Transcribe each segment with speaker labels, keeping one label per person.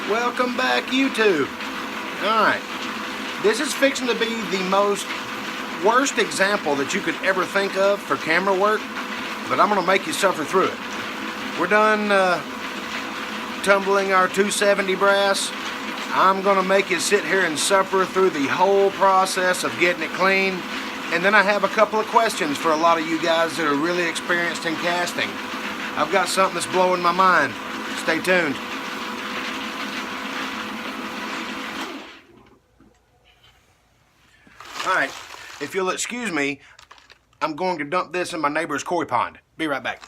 Speaker 1: Welcome back, YouTube. Alright, this is fixing to be the worst example that you could ever think of for camera work, but I'm going to make you suffer through it. We're done tumbling our 270 brass. I'm going to make you sit here and suffer through the whole process of getting it clean, and then I have a couple of questions for a lot of you guys that are really experienced in casting. I've got something that's blowing my mind. Stay tuned. Alright, if you'll excuse me, I'm going to dump this in my neighbor's koi pond. Be right back.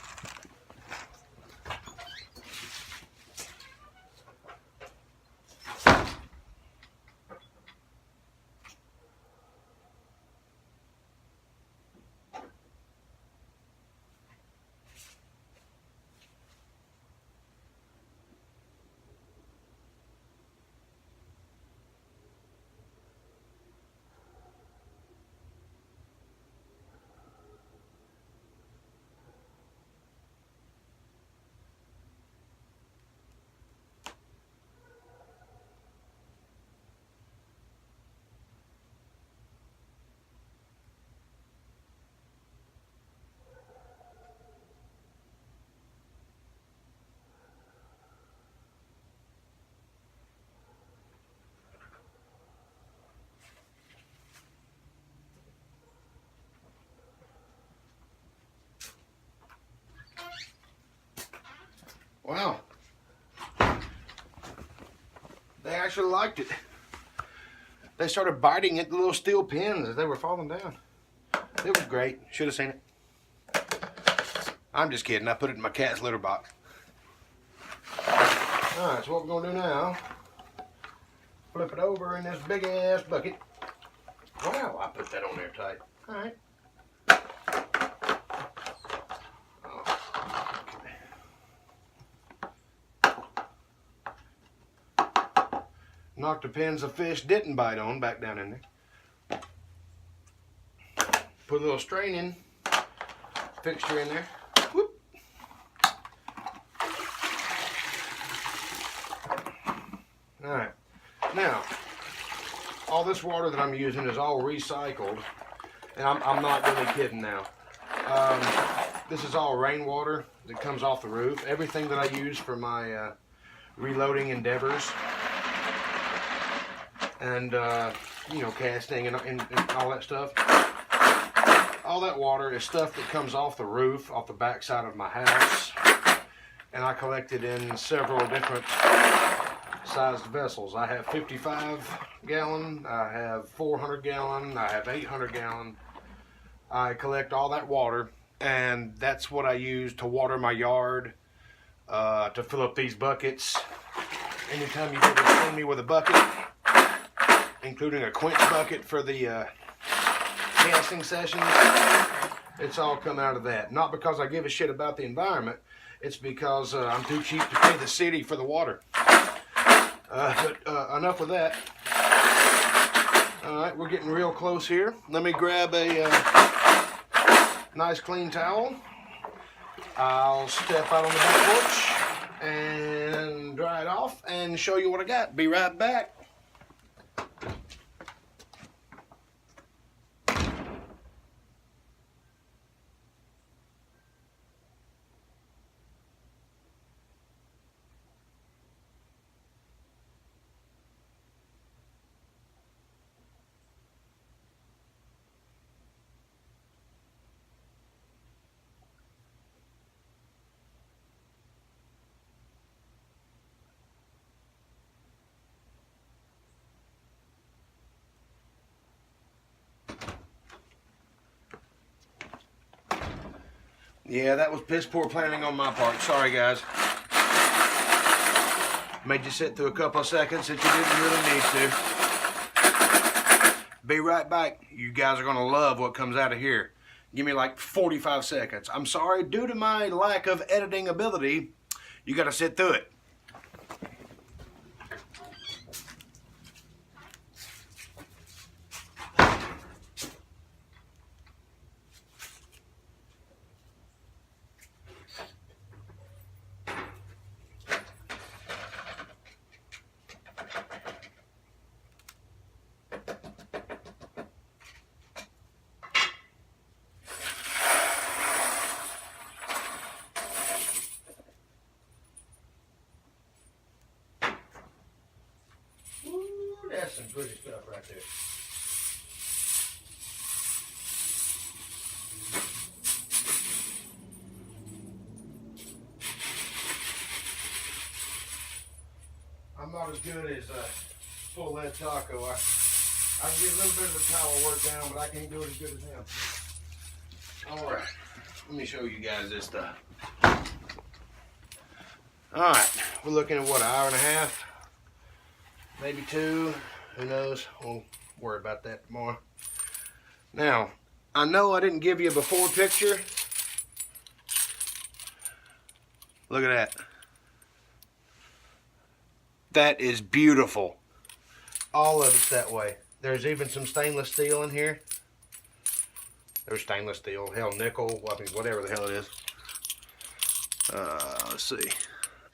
Speaker 1: Wow. They actually liked it. They started biting at the little steel pins as they were falling down. It was great. Should have seen it. I'm just kidding. I put it in my cat's litter box. Alright, so what we're going to do now, flip it over in this big ass bucket. Wow, I put that on there tight. Alright. Knocked the pins the fish didn't bite on back down in there. Put a little straining fixture in there. Whoop. Alright. Now, all this water that I'm using is all recycled. And I'm not really kidding now. This is all rainwater that comes off the roof. Everything that I use for my reloading endeavors. And you know, casting and all that stuff. All that water is stuff that comes off the roof, off the back side of my house, and I collect it in several different sized vessels. I have 55 gallon, I have 400 gallon, I have 800 gallon. I collect all that water, and that's what I use to water my yard, to fill up these buckets. Anytime you've ever seen me with a bucket, including a quench bucket for the casting sessions, it's all come out of that. Not because I give a shit about the environment, it's because I'm too cheap to pay the city for the water. But enough with that. Alright, we're getting real close here. Let me grab a nice clean towel. I'll step out on the back porch and dry it off and show you what I got. Be right back. Yeah, that was piss poor planning on my part. Sorry, guys. Made you sit through a couple of seconds that you didn't really need to. Be right back. You guys are going to love what comes out of here. Give me like 45 seconds. I'm sorry, due to my lack of editing ability, you got to sit through it. pretty stuff right there. I'm not as good as full lead taco. I can get a little bit of the power work down, but I can't do it as good as him. All right, let me show you guys this stuff. All right, we're looking at what, an hour and a half, maybe 2. Who knows? We'll worry about that tomorrow. Now, I know I didn't give you a before picture. Look at that. That is beautiful. All of it's that way. There's even some stainless steel in here. There's stainless steel, hell, nickel, I mean, whatever the hell it is. Let's see.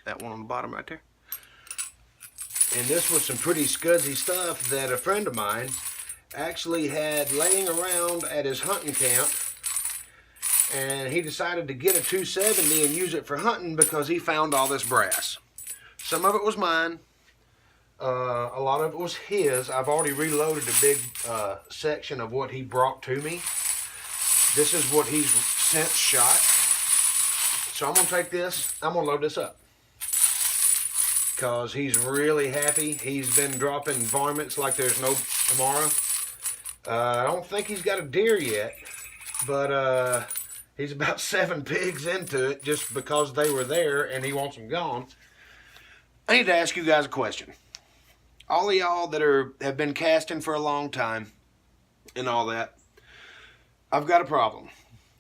Speaker 1: That one on the bottom right there. And this was some pretty scuzzy stuff that a friend of mine actually had laying around at his hunting camp. And he decided to get a 270 and use it for hunting because he found all this brass. Some of it was mine. A lot of it was his. I've already reloaded a big section of what he brought to me. This is what he's since shot. So I'm going to take this. I'm going to load this up. Because he's really happy. He's been dropping varmints like there's no tomorrow. I don't think he's got a deer yet. But he's about 7 pigs into it just because they were there and he wants them gone. I need to ask you guys a question. All of y'all that have been casting for a long time and all that, I've got a problem.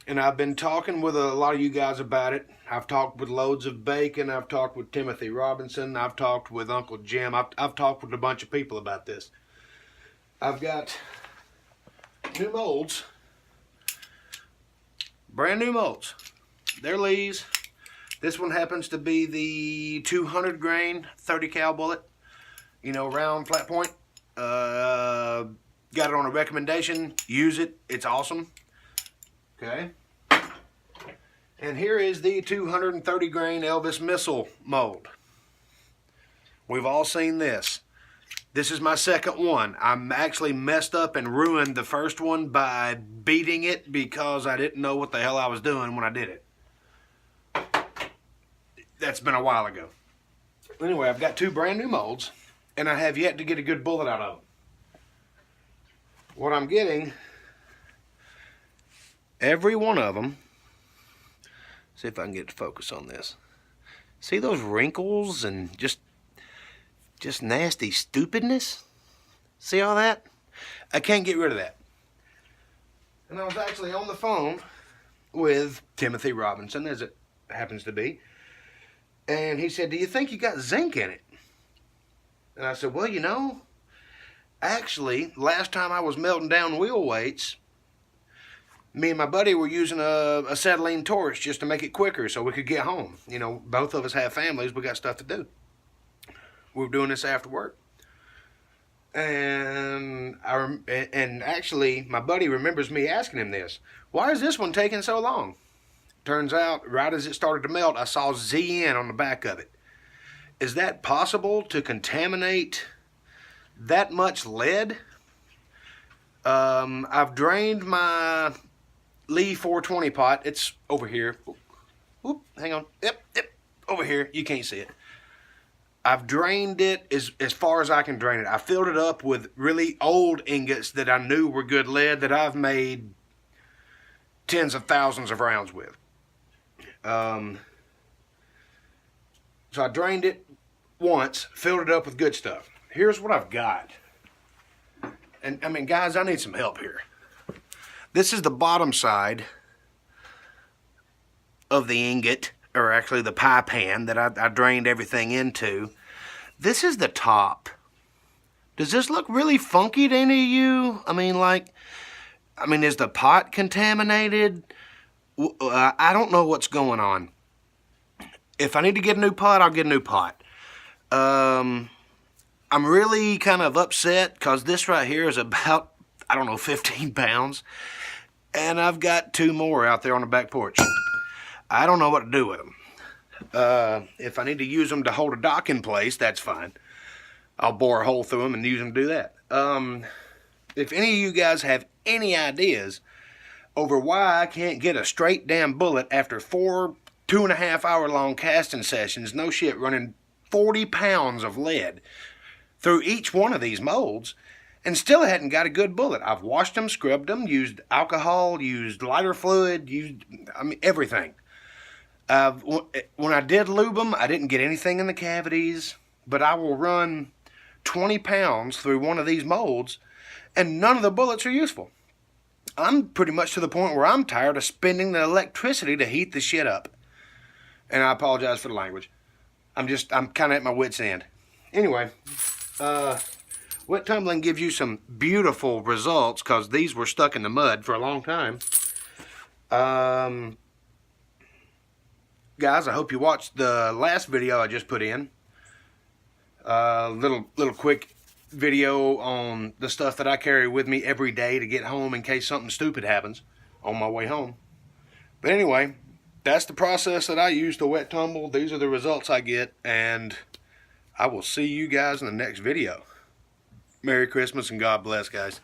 Speaker 1: And I've been talking with a lot of you guys about it. I've talked with Loads of Bacon. I've talked with Timothy Robinson. I've talked with Uncle Jim. I've talked with a bunch of people about this. I've got new molds. Brand new molds. They're Lee's. This one happens to be the 200 grain 30 cal bullet. You know, round, flat point. Got it on a recommendation. Use it. It's awesome. Okay. And here is the 230 grain Elvis missile mold. We've all seen this. This is my second one. I'm actually messed up and ruined the first one by beating it because I didn't know what the hell I was doing when I did it. That's been a while ago. Anyway, I've got 2 brand new molds, and I have yet to get a good bullet out of them. What I'm getting, every one of them, see if I can get to focus on this. See those wrinkles and just nasty stupidness? See all that? I can't get rid of that. And I was actually on the phone with Timothy Robinson, as it happens to be. And he said, do you think you got zinc in it? And I said, well, you know, actually, last time I was melting down wheel weights, me and my buddy were using a acetylene torch just to make it quicker so we could get home. You know, both of us have families. We got stuff to do. We were doing this after work. And actually, my buddy remembers me asking him this. Why is this one taking so long? Turns out, right as it started to melt, I saw ZN on the back of it. Is that possible to contaminate that much lead? I've drained my Lee 420 pot. It's over here. Oop, hang on. Yep, over here. You can't see it. I've drained it as far as I can drain it. I filled it up with really old ingots that I knew were good lead that I've made tens of thousands of rounds with. So I drained it once, filled it up with good stuff. Here's what I've got. And I mean, guys, I need some help here. This is the bottom side of the ingot, or actually the pie pan that I drained everything into. This is the top. Does this look really funky to any of you? I mean, is the pot contaminated? I don't know what's going on. If I need to get a new pot, I'll get a new pot. I'm really kind of upset because this right here is about, I don't know, 15 pounds. And I've got 2 more out there on the back porch. I don't know what to do with them. If I need to use them to hold a dock in place, that's fine. I'll bore a hole through them and use them to do that. If any of you guys have any ideas over why I can't get a straight damn bullet after 4 2.5 hour long casting sessions, no shit, running 40 pounds of lead through each one of these molds, and still hadn't got a good bullet. I've washed them, scrubbed them, used alcohol, used lighter fluid, everything. When I did lube them, I didn't get anything in the cavities, but I will run 20 pounds through one of these molds, and none of the bullets are useful. I'm pretty much to the point where I'm tired of spending the electricity to heat the shit up. And I apologize for the language. I'm kind of at my wit's end. Anyway, wet tumbling gives you some beautiful results because these were stuck in the mud for a long time. Guys, I hope you watched the last video I just put in. Little quick video on the stuff that I carry with me every day to get home in case something stupid happens on my way home. But anyway, that's the process that I use to wet tumble. These are the results I get, and I will see you guys in the next video. Merry Christmas and God bless, guys.